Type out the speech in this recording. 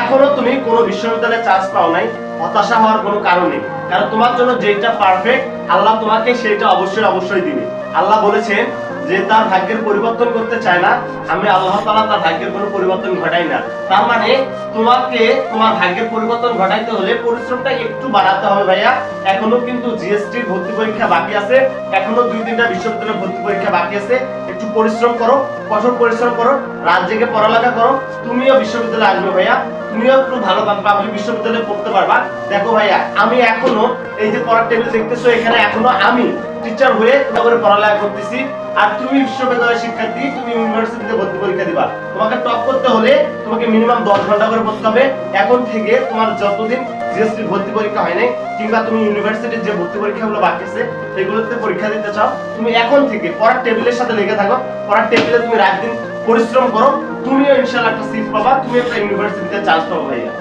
এখনো তুমি কোনো বিশ্ববিদ্যালয়ে চান্স পাও নাই, হতাশা হওয়ার কোনো কারণ নেই। কারণ তোমার জন্য যেটা পারফেক্ট আল্লাহ তোমাকে সেটা অবশ্যই দিবে। আল্লাহ বলেছেন যে তার ভাগ্যের পরিবর্তন করতে চায় না, আমি আল্লাহ তাআলা তার ভাগ্যের কোনো পরিবর্তন ঘটাই না। তার মানে তোমাকে তোমার ভাগ্যের পরিবর্তন ঘটাইতে হলে পরিশ্রমটা একটু বাড়াতে হবে ভাইয়া। এখনো কিন্তু জিএসটি ভর্তি পরীক্ষা বাকি আছে, এখনো 2-3টা বিশ্ববিদ্যালয়ে ভর্তি পরীক্ষা বাকি আছে। একটু পরিশ্রম করো, কঠোর পরিশ্রম করো, রাত জেগে পড়ালেখা করো, তুমিও বিশ্ববিদ্যালয়ে আসবে ভাইয়া, তুমিও একটু ভালো পাবলিক বিশ্ববিদ্যালয়ে পড়তে পারবা। দেখো ভাইয়া, আমি এখনো এই যে পড়ার টেবিল দেখতেছো, এখানে এখনো আমি টিচার হয়ে তারপরে পড়ালেখা করতেছি। আর তুমি বিশ্ববিদ্যালয়ের শিক্ষার্থী, তুমি ইউনিভার্সিটিতে ভর্তি পরীক্ষা দিবা। তোমাকে টপ করতে হলে তোমাকে মিনিমাম 10 ঘন্টা করে পড়তে হবে। এখন থেকে তোমার যতদিন জিএসটি ভর্তি পরীক্ষা হয় নাই কিংবা তুমি ইউনিভার্সিটির যে ভর্তি পরীক্ষাগুলো বাকি আছে সেগুলোতে পরীক্ষা দিতে চাও, তুমি এখন থেকে পড়ার টেবিলের সাথে লেগে থাকো। পড়ার টেবিলে তুমি রাত দিন পরিশ্রম করো, তুমিও ইনশাআল্লাহ একটা সিট পাবা, তুমি একটা ইউনিভার্সিটিতে চান্স পাবো ভাইয়া।